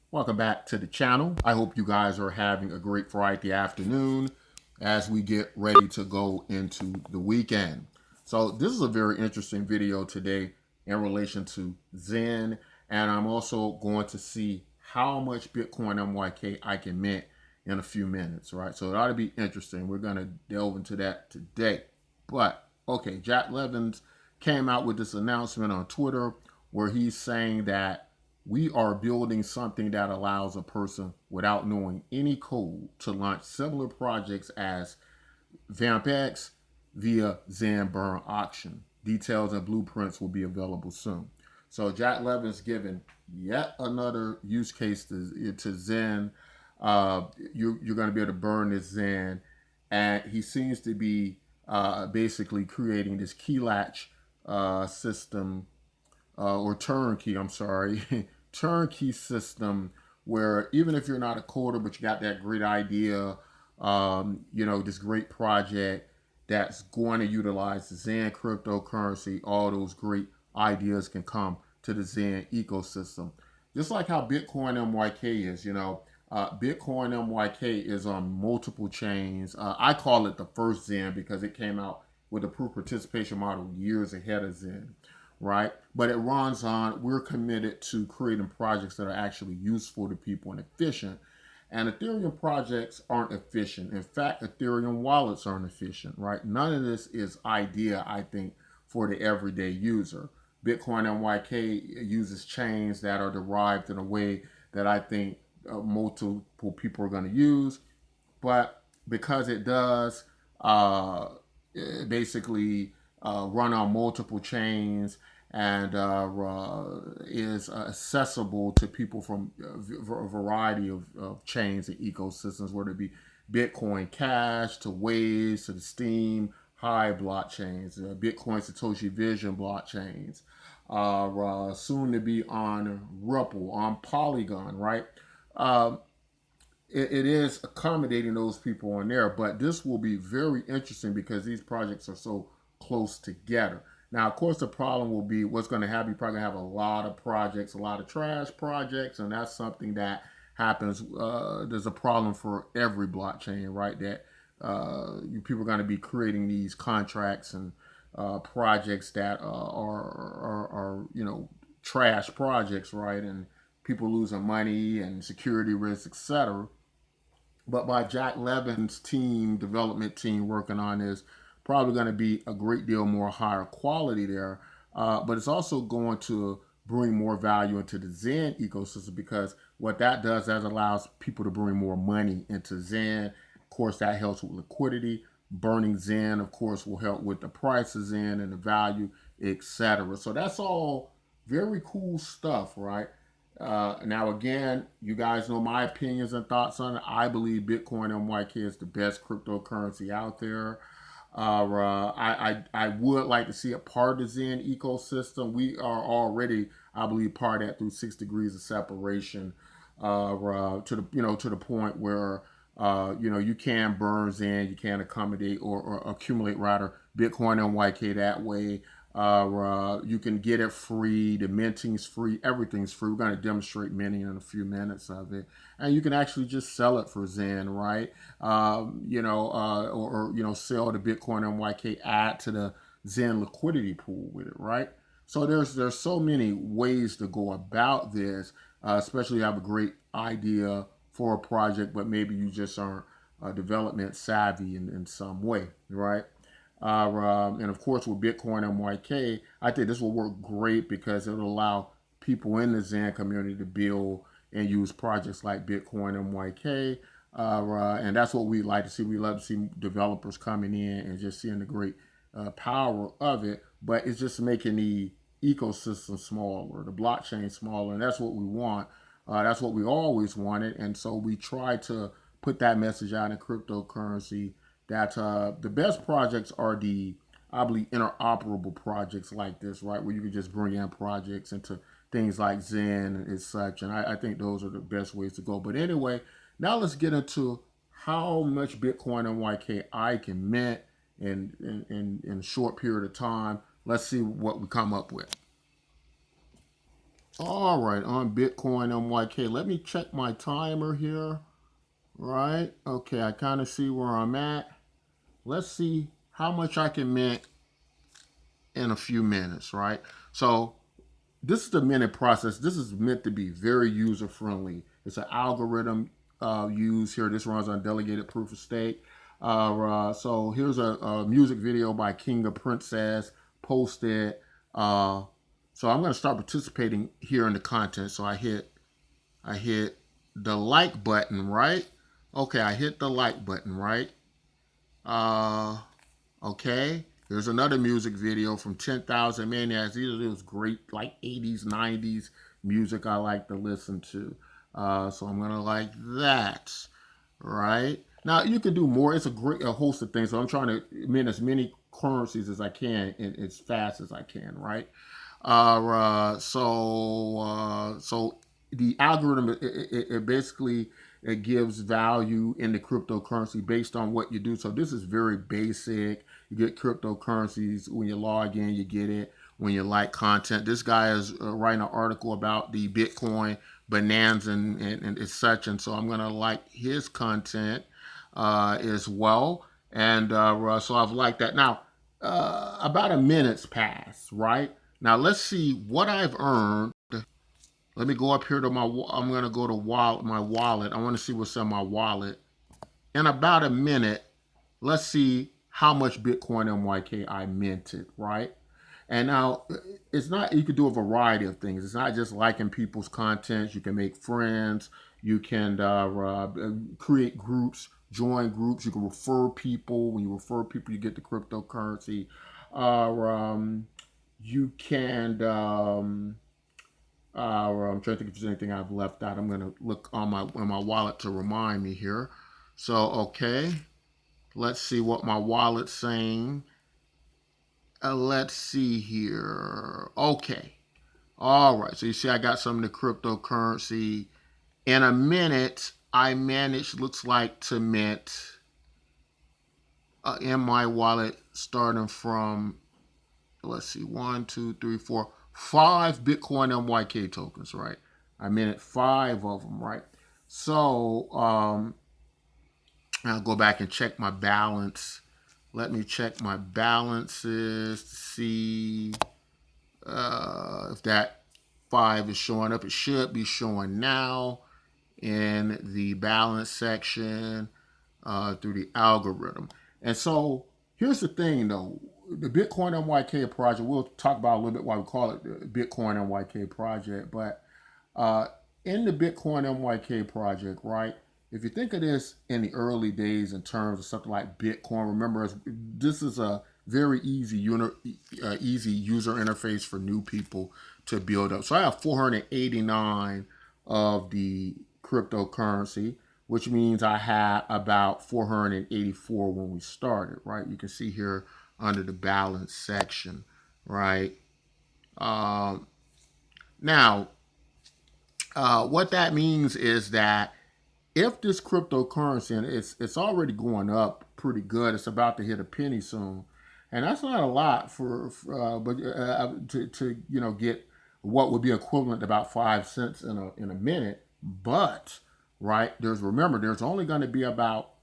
Welcome back to the channel. I hope you guys are having a great Friday afternoon as we get ready to go into the weekend. So this is a very interesting video today in relation to Xen, and I'm also going to see how much Bitcoin MYK I can mint in a few minutes, right? So it ought to be interesting. We're going to delve into that today. But okay, Jack Levins came out with this announcement on Twitter where he's saying that we are building something that allows a person without knowing any code to launch similar projects as VampX via Xen Burn auction. Details and blueprints will be available soon. So Jack Levin's given yet another use case to Xen. You're going to be able to burn this Xen, and he seems to be basically creating this key latch system or turnkey, I'm sorry, turnkey system where even if you're not a coder, but you got that great idea, this great project that's going to utilize the Xen cryptocurrency, all those great ideas can come to the Xen ecosystem. Just like how Bitcoin MYK is, Bitcoin MYK is on multiple chains. I call it the first Xen because it came out with a proof participation model years ahead of Xen, right? But it runs on, we're committed to creating projects that are actually useful to people and efficient. And Ethereum projects aren't efficient. In fact, Ethereum wallets aren't efficient, right? None of this is idea, I think, for the everyday user. Bitcoin MYK uses chains that are derived in a way that I think multiple people are going to use. But because it does basically run on multiple chains and is accessible to people from a variety of chains and ecosystems, whether it be Bitcoin Cash to Waves to the Steam Hive blockchains, Bitcoin Satoshi Vision blockchains, soon to be on Ripple, on Polygon, right? It is accommodating those people on there, but this will be very interesting because these projects are so close together. Now, of course, the problem will be what's going to happen. You're probably going to have a lot of projects, a lot of trash projects, and that's something that happens. There's a problem for every blockchain, right? That people are going to be creating these contracts and projects that are trash projects, right? And people losing money and security risks, etc. But by Jack Levin's team, development team working on this, probably going to be a great deal more higher quality there. But it's also going to bring more value into the Xen ecosystem because what that does, that allows people to bring more money into Xen. Of course, that helps with liquidity. Burning Xen, of course, will help with the price of Xen and the value, etc. So that's all very cool stuff, right? Now, again, you guys know my opinions and thoughts on it. I believe Bitcoin MYK is the best cryptocurrency out there. I would like to see a part of the Xen ecosystem. We are already, I believe, part of that through 6 degrees of separation to the point where you can burn Xen, you can accommodate or accumulate rather Bitcoin MYK that way. You can get it free. The minting's free. Everything's free. We're going to demonstrate minting in a few minutes of it, and you can actually just sell it for Xen, right? Or sell the Bitcoin MYK, add to the Xen liquidity pool with it, right? So there's so many ways to go about this, especially if you have a great idea for a project, but maybe you just aren't development savvy in some way, right? And of course, with Bitcoin MYK, I think this will work great because it'll allow people in the Xen community to build and use projects like Bitcoin MYK. And that's what we like to see. We love to see developers coming in and just seeing the great power of it. But it's just making the ecosystem smaller, the blockchain smaller, and that's what we want. That's what we always wanted. And so we try to put that message out in cryptocurrency that the best projects are I believe, interoperable projects like this, right? Where you can just bring in projects into things like Xen and such. And I think those are the best ways to go. But anyway, now let's get into how much Bitcoin MYK I can mint in a short period of time. Let's see what we come up with. All right, on Bitcoin MYK. Let me check my timer here. Right. Okay, I kind of see where I'm at. Let's see how much I can mint in a few minutes, right? So this is the minute process. This is meant to be very user friendly. It's an algorithm used here. This runs on delegated proof of stake. So here's a music video by King of Princess posted. So I'm going to start participating here in the content. So I hit the like button, right? Okay, I hit the like button, right? Okay. There's another music video from 10,000 Maniacs. These are those great, like 80s, 90s music I like to listen to. So I'm going to like that, right? Now, you can do more. It's a host of things. So I'm trying to mint as many currencies as I can and as fast as I can, right? So the algorithm, it basically it gives value in the cryptocurrency based on what you do. So this is very basic. You get cryptocurrencies when you log in, you get it when you like content. This guy is writing an article about the Bitcoin bonanza and such, and so I'm gonna like his content as well. And so I've liked that. Now, about a minute's passed, right? Now let's see what I've earned. Let me go up here to I'm gonna go to my wallet. I want to see what's in my wallet. In about a minute, let's see how much Bitcoin MYK I minted, right? And now it's not, you can do a variety of things. It's not just liking people's content. You can make friends. You can create groups, join groups. You can refer people. When you refer people, you get the cryptocurrency. You can, I'm trying to think if there's anything I've left out. I'm going to look on my wallet to remind me here. So, okay. Let's see what my wallet's saying. Let's see here. Okay. All right. So you see I got some of the cryptocurrency. In a minute, I managed, looks like, to mint in my wallet starting from, let's see, 1, 2, 3, 4, 5 Bitcoin MYK tokens, right? I minted 5 of them, right? So I'll go back and check my balance. Let me check my balances to see if that 5 is showing up. It should be showing now in the balance section through the algorithm. And so here's the thing, though. The Bitcoin MYK project, we'll talk about a little bit why we call it the Bitcoin MYK project. But in the Bitcoin MYK project, right, if you think of this in the early days in terms of something like Bitcoin, remember this is a very easy user interface for new people to build up. So I have 489 of the cryptocurrency, which means I had about 484 when we started, right? You can see here under the balance section, right? Now, what that means is that if this cryptocurrency, and it's already going up pretty good, it's about to hit a penny soon, and that's not a lot to get what would be equivalent to about 5 cents in a minute. But right there's only going to be about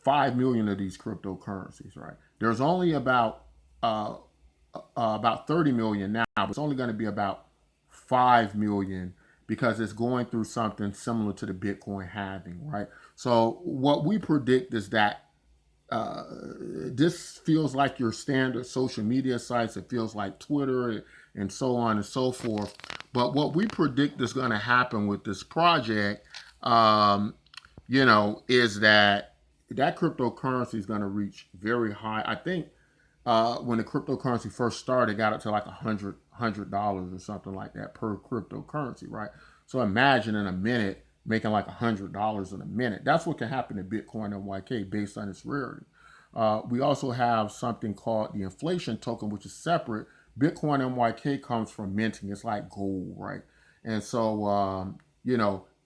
5 million of these cryptocurrencies, right? There's only about 30 million now, but it's only going to be about 5 million because it's going through something similar to the Bitcoin halving, right? So what we predict is that this feels like your standard social media sites. It feels like Twitter and so on and so forth. But what we predict is going to happen with this project, is that cryptocurrency is going to reach very high. I think when the cryptocurrency first started, it got up to like $100 or something like that per cryptocurrency, right? So imagine in a minute making like $100 in a minute. That's what can happen to Bitcoin MYK based on its rarity. We also have something called the inflation token, which is separate. Bitcoin MYK comes from minting. It's like gold, right? And so,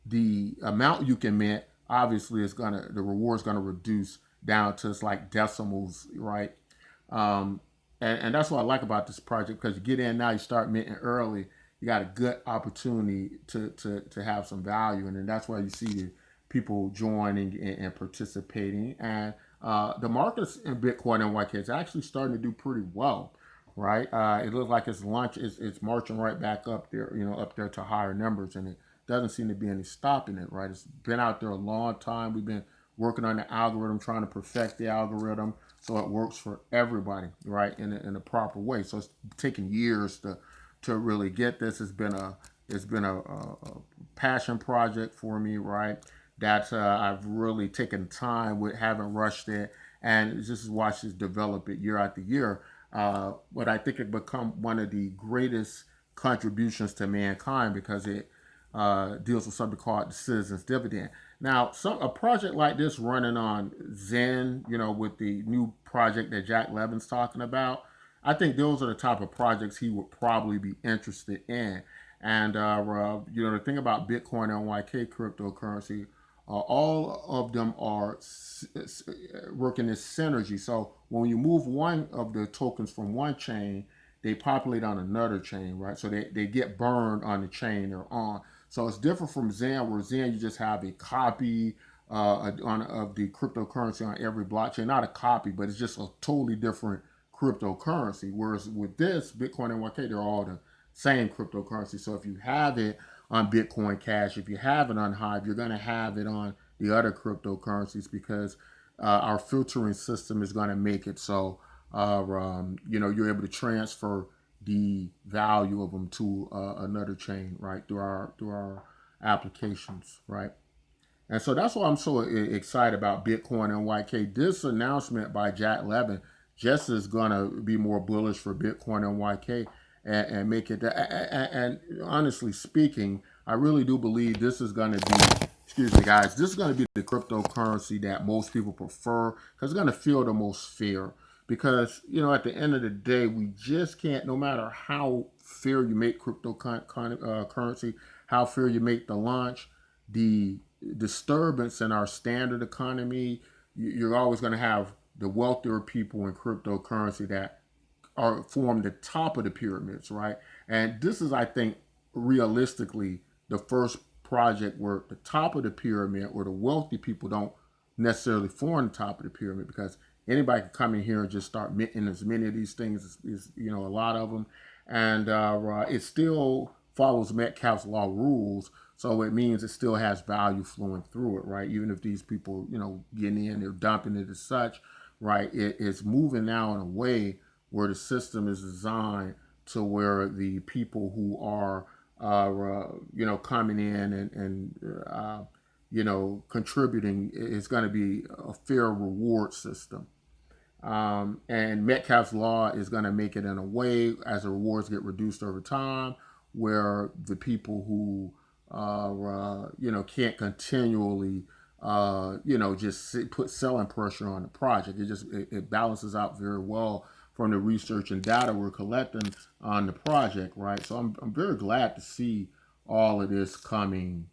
the amount you can mint obviously the reward is gonna reduce down to it's like decimals, right? And that's what I like about this project because you get in now, you start minting early, you got a good opportunity to have some value, and then that's why you see the people joining and participating. And the markets in Bitcoin and YK is actually starting to do pretty well, right? It looks like it's marching right back up there, up there to higher numbers, and it doesn't seem to be any stopping it, right? It's been out there a long time. We've been working on the algorithm, trying to perfect the algorithm so it works for everybody, right, in a proper way. So it's taken years to really get this. It's been a passion project for me, right? That I've really taken time with, haven't rushed it, and just watched it develop it year after year. But I think it become one of the greatest contributions to mankind because it deals with something called the citizens dividend. Now, a project like this running on Xen, with the new project that Jack Levin's talking about, I think those are the type of projects he would probably be interested in. And the thing about Bitcoin and YK cryptocurrency, all of them are working as synergy. So when you move one of the tokens from one chain, they populate on another chain, right? So they get burned on the chain they're on. So it's different from Xen, where Xen you just have a copy of the cryptocurrency on every blockchain. Not a copy, but it's just a totally different cryptocurrency. Whereas with this, Bitcoin and YK, they're all the same cryptocurrency. So if you have it on Bitcoin Cash, if you have it on Hive, you're going to have it on the other cryptocurrencies because our filtering system is going to make it so you're able to transfer the value of them to another chain, right, through our applications, right. And so that's why I'm so excited about Bitcoin and YK. This announcement by Jack Levin just is going to be more bullish for Bitcoin and YK and make it. And honestly speaking, I really do believe this is going to be, excuse me, guys, this is going to be the cryptocurrency that most people prefer because it's going to feel the most fair. Because, at the end of the day, we just can't, no matter how fair you make cryptocurrency, how fair you make the launch, the disturbance in our standard economy, you're always going to have the wealthier people in cryptocurrency that form the top of the pyramids, right? And this is, I think, realistically, the first project where the top of the pyramid or the wealthy people don't necessarily form the top of the pyramid because anybody can come in here and just start minting as many of these things as a lot of them. And it still follows Metcalfe's law rules. So it means it still has value flowing through it, right? Even if these people, getting in, they're dumping it as such, right? It's moving now in a way where the system is designed to where the people who are, coming in and contributing is going to be a fair reward system. And Metcalfe's law is going to make it in a way as the rewards get reduced over time where the people who can't continually just put selling pressure on the project. It balances out very well from the research and data we're collecting on the project, right? So I'm very glad to see all of this coming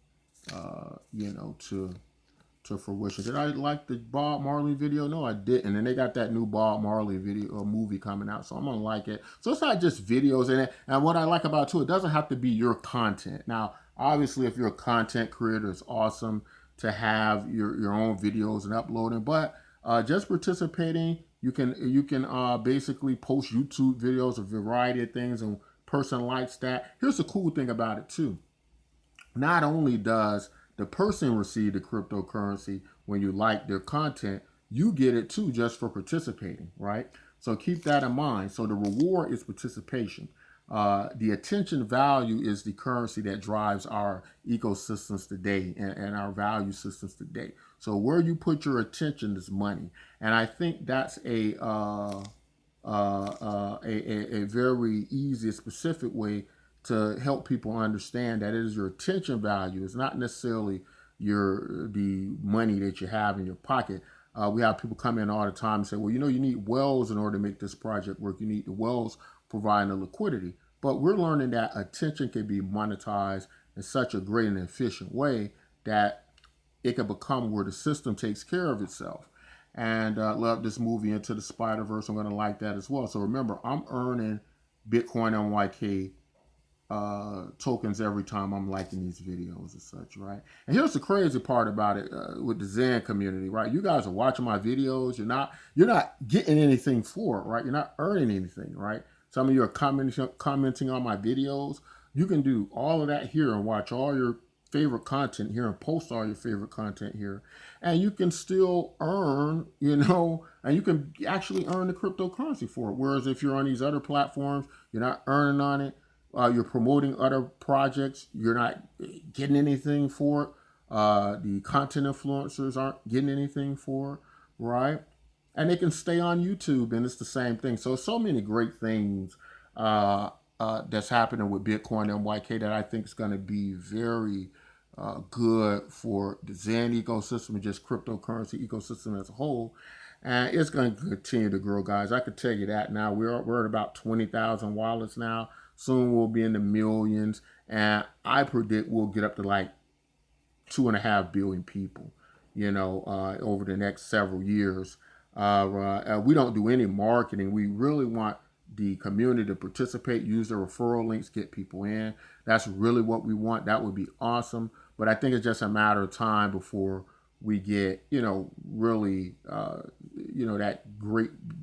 to fruition. Did I like the Bob Marley video? No, I didn't. And they got that new Bob Marley video or movie coming out, so I'm gonna like it. So it's not just videos in it. And what I like about it too, it doesn't have to be your content. Now, obviously, if you're a content creator, it's awesome to have your own videos and uploading. But just participating, you can basically post YouTube videos, a variety of things, and person likes that. Here's the cool thing about it too. Not only does the person receive the cryptocurrency when you like their content, you get it too just for participating, right? So keep that in mind. So the reward is participation. The attention value is the currency that drives our ecosystems today and our value systems today. So where you put your attention is money. And I think that's a very easy, specific way to help people understand that it is your attention value. It's not necessarily the money that you have in your pocket. We have people come in all the time and say, well, you need wells in order to make this project work. You need the wells providing the liquidity. But we're learning that attention can be monetized in such a great and efficient way that it can become where the system takes care of itself. And love this movie Into the Spider-Verse. I'm going to like that as well. So remember, I'm earning Bitcoin NYK tokens every time I'm liking these videos and such, right? And here's the crazy part about it with the Xen community, right? You guys are watching my videos. You're not getting anything for it, right? You're not earning anything, right? Some of you are commenting on my videos. You can do all of that here and watch all your favorite content here and post all your favorite content here, and you can still earn, and you can actually earn the cryptocurrency for it. Whereas if you're on these other platforms, you're not earning on it. You're promoting other projects, you're not getting anything for it. The content influencers aren't getting anything for it, right? And they can stay on YouTube, and it's the same thing. So many great things that's happening with Bitcoin and YK that I think is going to be very good for the Xen ecosystem and just cryptocurrency ecosystem as a whole. And it's going to continue to grow, guys. I could tell you that now. We're at about 20,000 wallets now. Soon we'll be in the millions. And I predict we'll get up to like 2.5 billion people, over the next several years. We don't do any marketing. We really want the community to participate, use their referral links, get people in. That's really what we want. That would be awesome. But I think it's just a matter of time before we get, really,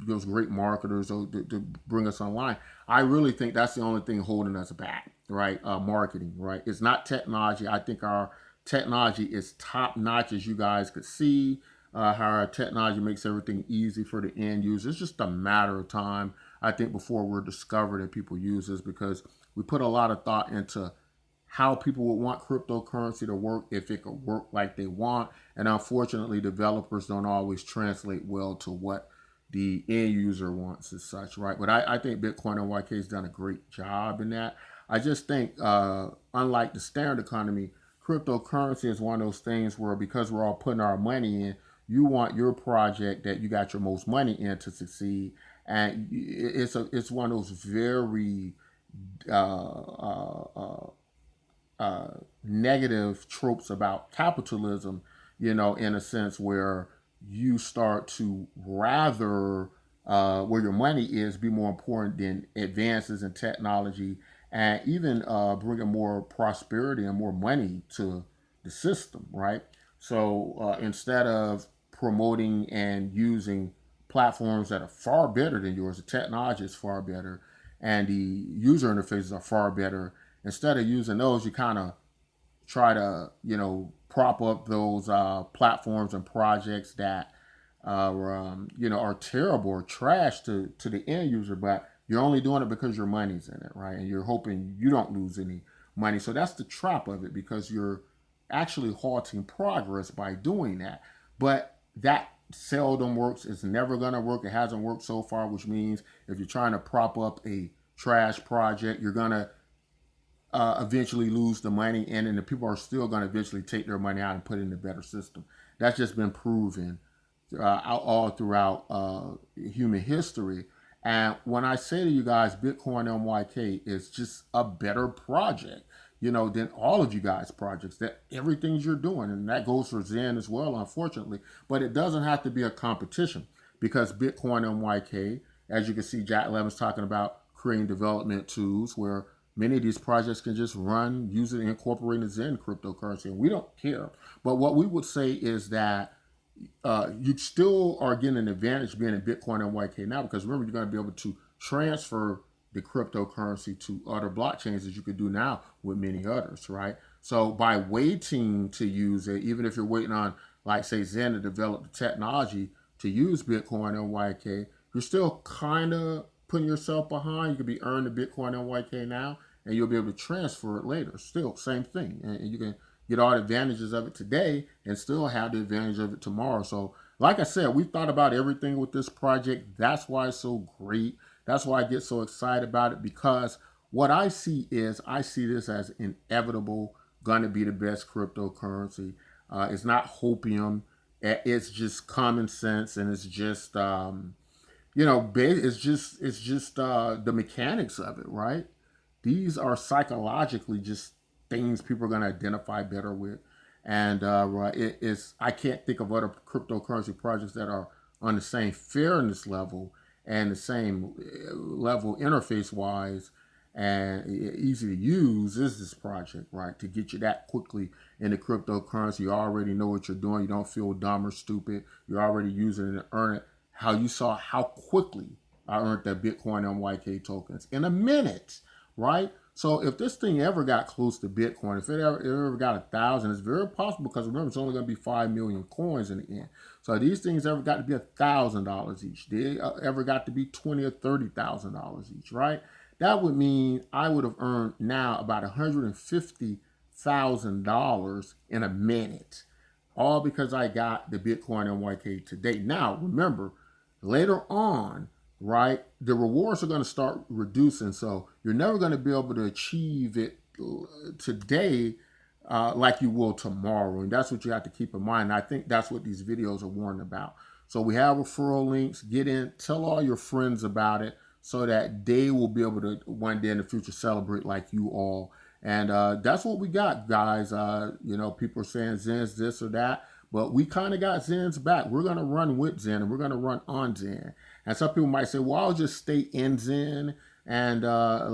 those great marketers to bring us online. I really think that's the only thing holding us back, right? Marketing, right? It's not technology. I think our technology is top notch, as you guys could see. How our technology makes everything easy for the end user. It's just a matter of time, I think, before we're discovered and people use this, because we put a lot of thought into how people would want cryptocurrency to work if it could work like they want. And unfortunately, developers don't always translate well to what the end user wants as such, right? But I think Bitcoin and YK has done a great job in that. I just think, unlike the standard economy, cryptocurrency is one of those things where, because we're all putting our money in, you want your project that you got your most money in to succeed. And it's one of those very negative tropes about capitalism, in a sense where you start to rather where your money is be more important than advances in technology and even bringing more prosperity and more money to the system, right? So instead of promoting and using platforms that are far better than yours, the technology is far better, and the user interfaces are far better. Instead of using those, you kind of try to, prop up those platforms and projects that are terrible or trash to the end user, but you're only doing it because your money's in it, right? And you're hoping you don't lose any money. So that's the trap of it, because you're actually halting progress by doing that. But that seldom works. It's never going to work. It hasn't worked so far, which means if you're trying to prop up a trash project, you're going to eventually lose the money in, and the people are still going to eventually take their money out and put it in a better system. That's just been proven all throughout human history. And when I say to you guys, Bitcoin MYK is just a better project, than all of you guys' projects, that everything you're doing. And that goes for Xen as well, unfortunately. But it doesn't have to be a competition, because Bitcoin MYK, as you can see, Jack Levin's talking about creating development tools where many of these projects can just run, use it, incorporate the Xen cryptocurrency, and we don't care. But what we would say is that you still are getting an advantage being in Bitcoin and YK now, because remember, you're going to be able to transfer the cryptocurrency to other blockchains, as you could do now with many others, right? So by waiting to use it, even if you're waiting on, like, say, Xen to develop the technology to use Bitcoin and YK, you're still kind of putting yourself behind. You could be earning the Bitcoin and YK now, and you'll be able to transfer it later. Still, same thing. And you can get all the advantages of it today and still have the advantage of it tomorrow. So, like I said, we thought about everything with this project. That's why it's so great. That's why I get so excited about it, because what I see this as inevitable, going to be the best cryptocurrency. It's not hopium. It's just common sense, and it's just, it's just the mechanics of it, right? These are psychologically just things people are going to identify better with. And I can't think of other cryptocurrency projects that are on the same fairness level and the same level interface-wise and easy to use is this project, right? To get you that quickly into cryptocurrency. You already know what you're doing. You don't feel dumb or stupid. You're already using it and earn it. How you saw how quickly I earned that Bitcoin MYK tokens in a minute, right? So if this thing ever got close to Bitcoin, if it ever got 1,000, it's very possible, because remember, it's only going to be 5 million coins in the end. So these things ever got to be $1,000 each, they ever got to be $20,000 or $30,000 each, right? That would mean I would have earned now about $150,000 in a minute, all because I got the Bitcoin MYK today. Now, remember, later on, right, the rewards are going to start reducing. So you're never going to be able to achieve it today like you will tomorrow. And that's what you have to keep in mind. And I think that's what these videos are warning about. So we have referral links. Get in, tell all your friends about it, so that they will be able to one day in the future celebrate like you all. And that's what we got, guys. You know, people are saying Xen's this or that, but we kind of got Xen's back. We're going to run with Xen, and we're going to run on Xen. And some people might say, well, I'll just stay in Xen and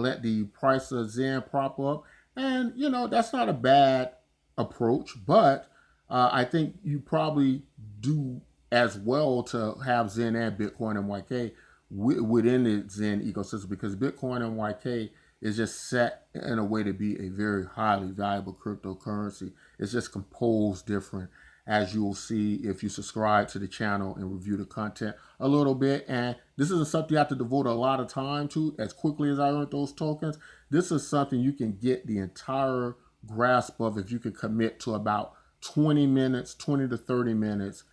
let the price of Xen prop up. And, you know, that's not a bad approach, but I think you probably do as well to have Xen and Bitcoin MYK within the Xen ecosystem, because Bitcoin MYK is just set in a way to be a very highly valuable cryptocurrency. It's just composed different, as you'll see if you subscribe to the channel and review the content a little bit. And this isn't something you have to devote a lot of time to. As quickly as I earned those tokens, this is something you can get the entire grasp of if you can commit to about 20 minutes, 20 to 30 minutes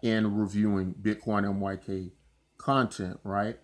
in reviewing Bitcoin MYK content, right?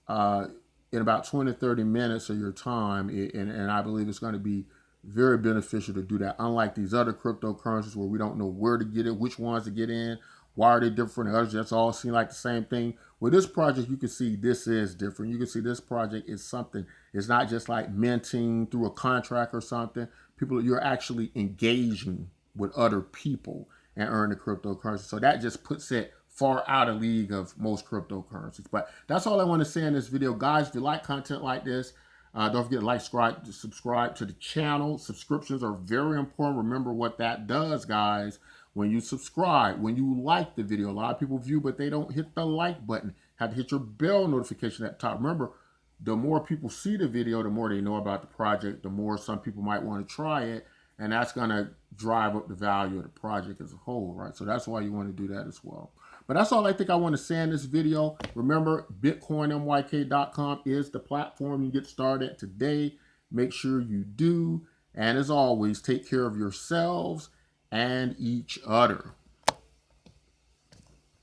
In about 20 to 30 minutes of your time, and I believe it's going to be very beneficial to do that. Unlike these other cryptocurrencies where we don't know where to get it, which ones to get in, why are they different, and others just all seem like the same thing. With this project, you can see this is different. You can see this project is something. It's not just like minting through a contract or something. You're actually engaging with other people and earn the cryptocurrency. So that just puts it far out of league of most cryptocurrencies. But that's all I want to say in this video. Guys, if you like content like this, don't forget to subscribe to the channel. Subscriptions are very important. Remember what that does, guys. When you subscribe, when you like the video, a lot of people view, but they don't hit the like button. Have to hit your bell notification at the top. Remember, the more people see the video, the more they know about the project, the more some people might want to try it. And that's going to drive up the value of the project as a whole, right? So that's why you want to do that as well. But that's all I think I want to say in this video. Remember, BitcoinMYK.com is the platform you get started today. Make sure you do. And as always, take care of yourselves and each other.